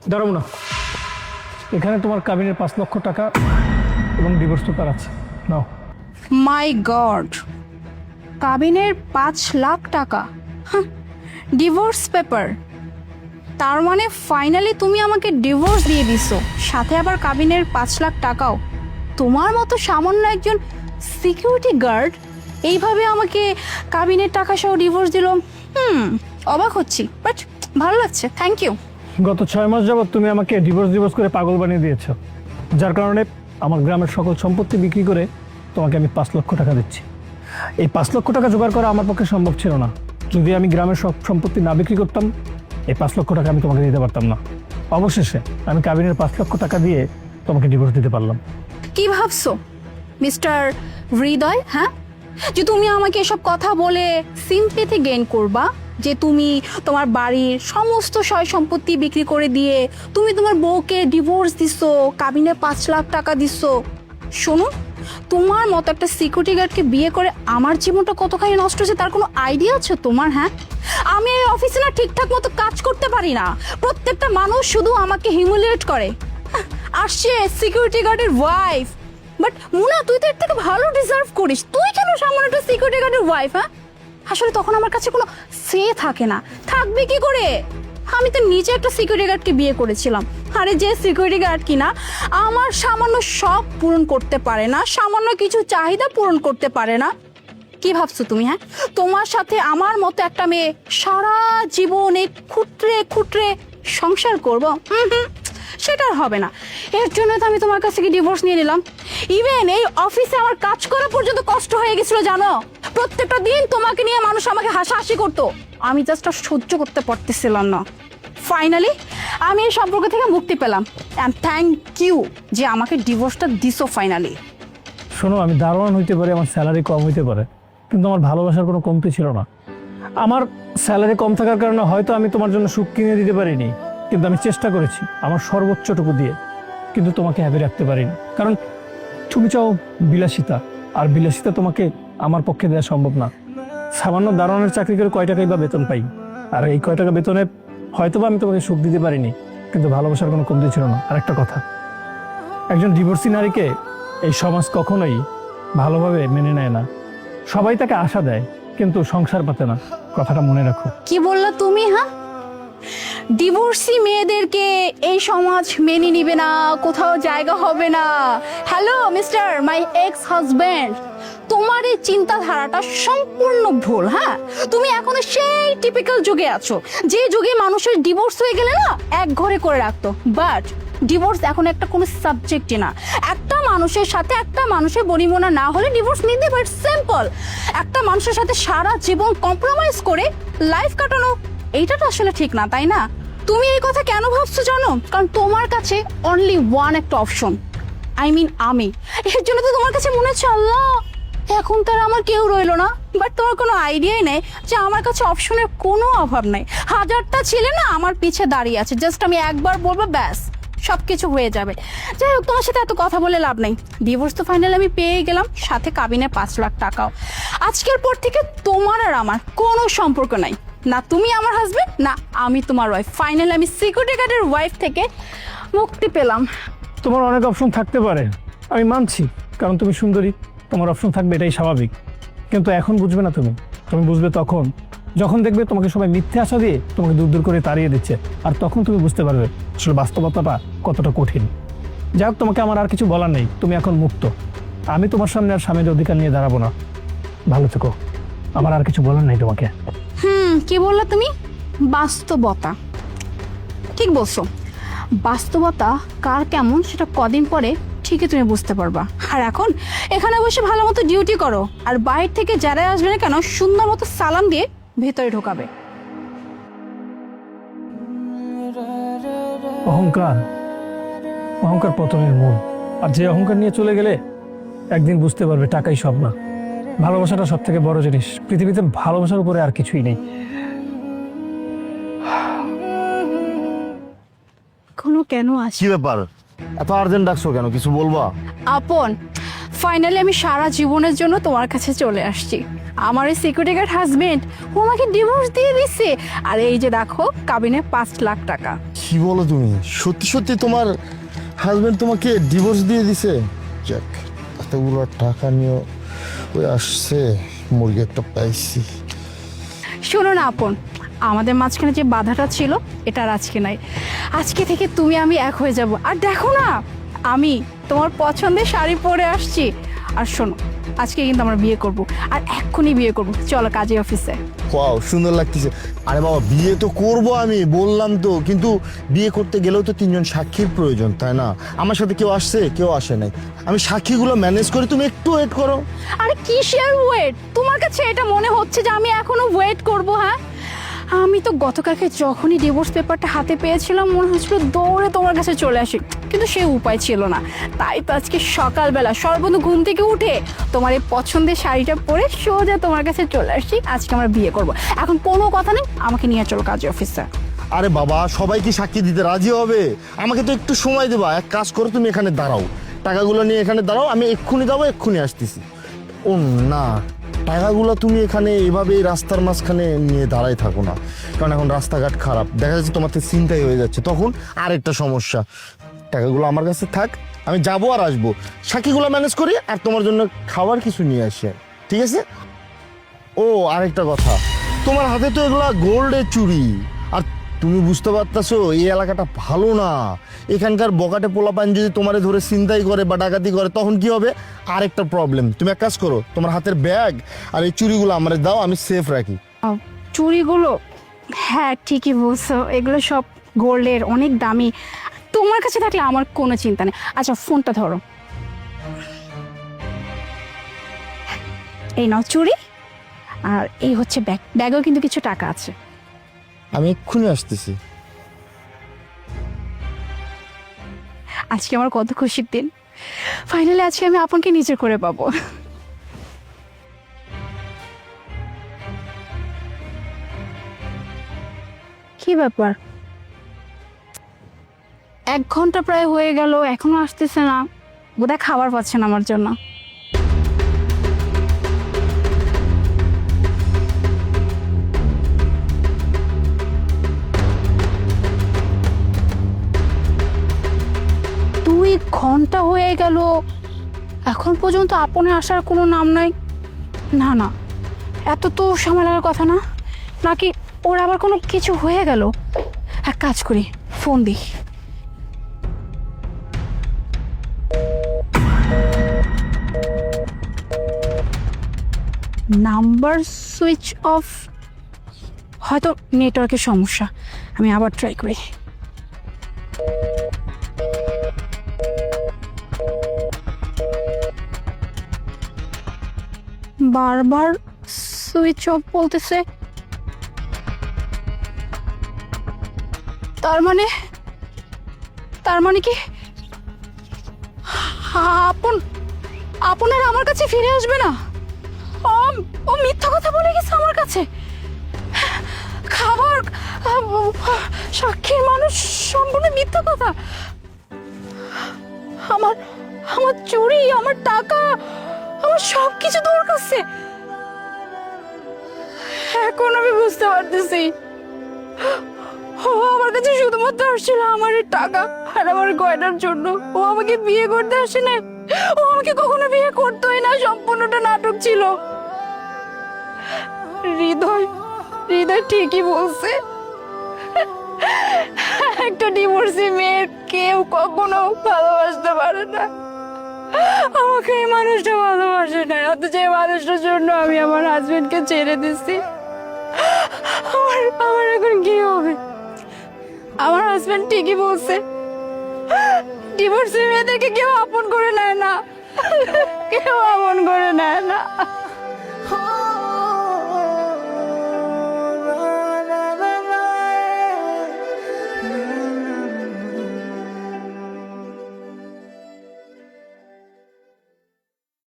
দাঁড়াও না, এখানে তোমার কাবিনের 5 লক্ষ টাকা এবং ডিভোর্স পেপার আছে, নাও। মাই গড, কাবিনের 5 লাখ টাকা, ডিভোর্স পেপার। তার মানে ফাইনালি তুমি আমাকে ডিভোর্স দিয়ে দিছো, সাথে আবার কাবিনের 5 লাখ টাকাও। তোমার মতো সামান্য একজন সিকিউরিটি গার্ড এইভাবে আমাকে কাবিনের টাকা সহ ডিভোর্স দিল। অবাক হচ্ছি, বাট ভালো লাগছে, থ্যাংক ইউ। গত 6 মাস যাবত তুমি আমাকে ডিভোর্স করে পাগল বানিয়ে দিয়েছো, যার কারণে আমার গ্রামের সকল সম্পত্তি বিক্রি করে তোমাকে আমি 5 লক্ষ টাকা দিচ্ছি। এই 5 লক্ষ টাকা জোগাড় করা আমার পক্ষে সম্ভব ছিল না। যদি আমি গ্রামের সব সম্পত্তি না বিক্রি করতাম, এই 5 লক্ষ টাকা আমি তোমাকে দিতে পারতাম না। অবশেষে আমি কাবিনের 5 লক্ষ টাকা দিয়ে তোমাকে ডিভোর্স দিতে পারলাম। কি ভাবছো মিস্টার হৃদয়, হ্যাঁ, যে তুমি আমাকে এসব কথা বলে সিম্পেথি গেইন করবা, যে তুমি তোমার বাড়ির সমস্ত সয় সম্পত্তি বিক্রি করে দিয়ে তুমি তোমার বউকে ডিভোর্স দিছো, কাবিনে 5 লাখ টাকা দিছো। শোনো, তোমার মতো একটা সিকিউরিটি গার্ডকে বিয়ে করে আমার জীবনটা কতখানি নষ্ট হয়েছে তার কোনো আইডিয়া আছে তোমার? হ্যাঁ, আমি এই অফিসে না ঠিকঠাক মতো কাজ করতে পারি না, প্রত্যেকটা মানুষ শুধু আমাকে হিউমিলিয়েট করে। আসছে সিকিউরিটি গার্ডের ওয়াইফ, বাট মুনা তুই তো এর থেকে ভালো ডিজার্ভ করিস, তুই কেন সামনে একটা সিকিউরিটি গার্ডের ওয়াইফ? হ্যাঁ, আসলে তখন আমার কাছে কোনো সে থাকে না, থাকবে কি করে? আমি তো নিজে একটা সিকিউরিটি গার্ডকে বিয়ে করেছিলাম, আরে যে সিকিউরিটি গার্ড কিনা আমার সামান্য শখ পূরণ করতে পারে না, সামান্য কিছু চাহিদা পূরণ করতে পারে না। কি ভাবছো তুমি? হ্যাঁ, তোমার সাথে আমার মতো একটা মেয়ে সারা জীবনে খুঁটরে খুঁটরে সংসার করবো? সেটা আর হবে না। এর জন্য তো আমি তোমার কাছ থেকে ডিভোর্স নিয়ে নিলাম। ইভেন এই অফিসে আমার কাজ করা পর্যন্ত কষ্ট হয়ে গেছিল জানো, প্রত্যেকটা দিন তোমাকে নিয়ে মানুষ আমাকে হাসাহাসি করতো, আমি জাস্ট আর সহ্য করতে পারতেছিলাম না। ফাইনালি আমি এই সম্পর্ক থেকে মুক্তি পেলাম, অ্যান্ড থ্যাংক ইউ যে আমাকে ডিভোর্সটা দিছো ফাইনালি। শোনো, আমি দারোয়ান হইতে পারি, আমার স্যালারি কম হইতে পারে, কিন্তু আমার ভালোবাসার কোনো কমতি ছিল না। আমার স্যালারি কম থাকার কারণে হয়তো আমি তোমার জন্য সুখ কিনে দিতে পারিনি, কিন্তু আমি চেষ্টা করেছি আমার সর্বোচ্চটুকু দিয়ে, কিন্তু তোমাকে হ্যাপি রাখতে পারিনি। কারণ তুমি চাও বিলাসিতা, আর বিলাসিতা তোমাকে আমার পক্ষে দেওয়া সম্ভব না। সামান্য দারোয়ানের চাকরি করে কয় টাকাই বা বেতন পাই, আর এই কয় টাকা বেতনে হয়তো বা আমি তোমাকে সুখ দিতে পারিনি, কিন্তু ভালোবাসার কোনো কমতি ছিল না। আর একটা কথা, একজন ডিভোর্সি নারীকে এই সমাজ কখনোই ভালোভাবে মেনে নেয় না। সবাই তাকে আশা দেয়, কিন্তু সংসার পাতে না, কথাটা মনে রাখো। কি বললা তুমি? হ্যাঁ, ডিভোর্সি মেয়েদেরকে এই সমাজ মেনে নিবে না, কোথাও জায়গা হবে না। হ্যালো মিস্টার মাই এক্স হাজব্যান্ড, তোমার এই চিন্তাধারাটা সম্পূর্ণ ভুল। হ্যাঁ, তুমি এখনো সেই টিপিক্যাল যুগে আছো, যে যুগে মানুষের ডিভোর্স হয়ে গেলে না এক ঘরে করে রাখতো, বাট ডিভোর্স এখন একটা কোনো সাবজেক্টই না। একটা মানুষের সাথে একটা মানুষের বনিমনা না হলে ডিভোর্স নিতে পারে, সিম্পল। একটা মানুষের সাথে সারা জীবন কম্প্রোমাইজ করে লাইফ কাটানো, এইটা তো আসলে ঠিক না, তাই না? তুমি এই কথা কেন ভাবছো জানো? কারণ তোমার কাছে অনলি ওয়ান একটা অপশন, আই মিন আমি। এর জন্য তো তোমার কাছে মনে হচ্ছে আল্লাহ এখন তার আমার কেউ রইলো না, বাট তোমার কোনো আইডিয়াই নেই যে আমার কাছে অপশনের কোনো অভাব নেই। হাজারটা ছেলে না আমার পিছে দাঁড়িয়ে আছে, জাস্ট আমি একবার বলবো ব্যাস সবকিছু হয়ে যাবে। যাই হোক, তোমার সাথে এত কথা বলে লাভ নেই। ডিভোর্স তো ফাইনাল আমি পেয়ে গেলাম, সাথে কাবিনে 5 লাখ টাকাও। আজকের পর থেকে তোমার আর আমার কোনো সম্পর্ক নাই, না তুমি আমার হাজবেন্ড না আমি তোমার ওয়াইফ। ফাইনাল আমি সিকিউরিটি গার্ডের ওয়াইফ থেকে মুক্তি পেলাম। তোমার অনেক অপশন থাকতে পারে, আমি মানছি, কারণ তুমি সুন্দরী, তোমার অপশন থাকবে, এটাই স্বাভাবিক। কিন্তু এখন বুঝবে না, তুমি বুঝবে তখন যখন দেখবে তোমাকে সবাই মিথ্যে আশা দিয়ে তোমাকে দূর দূর করে তাড়িয়ে দিচ্ছে, আর তখন তুমি বুঝতে পারবে আসলে বাস্তবতাটা কতটা কঠিন। যাই হোক, তোমাকে আমার আর কিছু বলার নেই, তুমি এখন মুক্ত। আমি তোমার সামনে আর স্বামীর অধিকার নিয়ে দাঁড়াবো না। ভালো থেকো, আমার আর কিছু বলার নেই তোমাকে। কি বললা তুমি? বাস্তবতা, ঠিক বলছো। বাস্তবতা কার কেমন সেটা কদিন পরে ঠিকই তুমি বুঝতে পারবা। আর এখন এখানে বসে ভালো মতো ডিউটি করো, আর বাইরে থেকে যারা আসবে না কেন সুন্দর মতো সালাম দিয়ে ভেতরে ঢোকাবে। অহংকার, অহংকার পতনের মূল। আর যে অহংকার নিয়ে চলে গেলে একদিন বুঝতে পারবে টাকাই সব না। ভালোবাসাটা সব থেকে বড় জিনিস পৃথিবীতে, ভালোবাসার উপরে আর কিছুই নেই। কোনো কেন আসে? কি ব্যাপার, এত আর্জেন্ট ডাকছো কেন? কিছু বলবা? আপন ফাইনালি আমি সারা জীবনের জন্য তোমার কাছে চলে আসছি। আমার এই সিকিউরিটি গার্ড হাজবেন্ড ও আমাকে ডিভোর্স দিয়ে দিচ্ছে, আর এই যে দেখো কাবিনে 5 লাখ টাকা। কি বলো তুমি? সত্যি সত্যি তোমার হাজবেন্ড তোমাকে ডিভোর্স দিয়ে দিছে? যাক, এতগুলো টাকা নিয়ে ওই আসছে, মুরগি একটা পাইছি। শোনো না আপন, আমাদের মাঝখানে যে বাধাটা ছিল এটা আর আজকে নাই। আজকে থেকে তুমি আমি এক হয়ে যাব। আর দেখো না, আমি তোমার পছন্দের শাড়ি পরে আসছি। আর শোনো, আজকে কিন্তু আমরা বিয়ে করব, আর এক্ষুনি বিয়ে করব। চলো কাজী অফিসে। ওয়াও, সুন্দর লাগতেছে। আরে বাবা, বিয়ে তো করব আমি, বললাম তো, কিন্তু বিয়ে করতে গেলেও তো 3জন সাক্ষীর প্রয়োজন, তাই না? আমার সাথে কেউ আসছে, কেউ আসে নাই। আমি সাক্ষীগুলো ম্যানেজ করি, তুমি একটু ওয়েট করো। আরে কিসের ওয়েট? তোমার কাছে এটা মনে হচ্ছে যে আমি এখনো ওয়েট করব? হ্যাঁ, আমি তো গতকালকে যখনই ডিভোর্স পেপারটা হাতে পেয়েছিলাম মনে হচ্ছিল দৌড়ে তোমার কাছে চলে আসি, কিন্তু সে উপায় ছিল না। তাই তো আজকে সকালবেলা সর্বন্ত ঘুম থেকে উঠে তোমার এই পছন্দের শাড়িটা পরে সোজা তোমার কাছে চলে আসছি। আজকে আমরা বিয়ে করব। এখন কোনো কথা নেই, আমাকে নিয়ে চলো কাজী অফিসে। আরে বাবা, সবাই কি সাক্ষী দিতে রাজি হবে? আমাকে তো একটু সময় দেবা। এক কাজ করো, তুমি এখানে দাঁড়াও, টাকাগুলো নিয়ে এখানে দাঁড়াও, আমি এক্ষুনি যাবো, এক্ষুনি আসতেছি। ও না, টাকাগুলো তুমি এখানে এভাবে এই রাস্তার মাঝখানে নিয়ে দাঁড়াই থাকো না, কারণ এখন রাস্তাঘাট খারাপ, দেখা যাচ্ছে তোমার থেকে চিন্তাই হয়ে যাচ্ছে, তখন আরেকটা সমস্যা। টাকাগুলো আমার কাছে থাক, আমি যাবো আর আসবো, সাক্ষীগুলো ম্যানেজ করি, আর তোমার জন্য খাবার কিছু নিয়ে আসি, ঠিক আছে? ও আরেকটা কথা, তোমার হাতে তো এগুলা গোল্ডের চুড়ি, আর তুমি বুঝতে পারতেছো এই এলাকাটা ভালো না। এখানকার বকাটে পোলাপান যদি তোমারে ধরে ছিনতাই করে বা ডাকাতি করে, তখন কি হবে? আরেকটা প্রবলেম। তুমি এক কাজ করো, তোমার হাতের ব্যাগ আর এই চুড়িগুলো আমারে দাও, আমি সেফ রাখি। চুড়িগুলো? হ্যাঁ ঠিকই বলছো, এগুলো সব গোল্ডের, অনেক দামি। তোমার কাছে থাকলে আমার কোনো চিন্তা নেই। আচ্ছা ফোনটা ধরো, এই নাও চুড়ি, আর এই হচ্ছে ব্যাগ। ব্যাগেও কিন্তু কিছু টাকা আছে। আমি এক্ষুনি আসতেছি। আজকে আমার কত খুশির দিন, ফাইনালি আজকে আমি আপনকে নিজের করে পাবো। কি ব্যাপার, 1 ঘন্টা প্রায় হয়ে গেল, এখনো আসতেছে না। বোধহয় খাবার পাচ্ছে না আমার জন্য। ঘন্টা হয়ে গেল, এখন পর্যন্ত আপনে আসার কোনো নাম নাই। না না, এত তো সামলানোর কথা না, নাকি ওর আবার কোনো কিছু হয়ে গেল? এক কাজ করি, ফোন দিই। নাম্বার সুইচ অফ, হয়তো নেটওয়ার্কের সমস্যা। আমি আবার ট্রাই করি। বারবার সুইচ অফ বলতেছে, তার মানে কি আপনার আমার কাছে ফিরে আসবে না? ও মিথ্যা কথা বলে গেছে আমার কাছে। খাবার, সাক্ষীর মানুষ, সম্পূর্ণ মিথ্যা কথা। আমার চুরি, আমার টাকা, আমার সবকিছু দূর করছে। এখন আমি বুঝতে পারতেছি, ও আমার কাছে শুধুমাত্র আসছিল আমার টাকা আর আমার গয়নার জন্য। ও আমাকে বিয়ে করতে আসে না, ও আমাকে কখনো বিয়ে করতোই না, সম্পূর্ণটা নাটক ছিল। হৃদয় ঠিকই বলছে, একটা ডিভোর্সি মেয়ে কেউ কখনো ভালোবাসতে পারে না। আমাকে এই মানুষটা ভালোবাসে না, অথচ এই মানুষটার জন্য আমি আমার হাজবেন্ডকে ছেড়ে দিচ্ছি। আমার এখন কি হবে? আমার হাজবেন্ড ঠিকই বলছে, ডিভোর্সি মেয়েদেরকে কেউ আপন করে নেয় না, কেউ আপন করে নেয় না।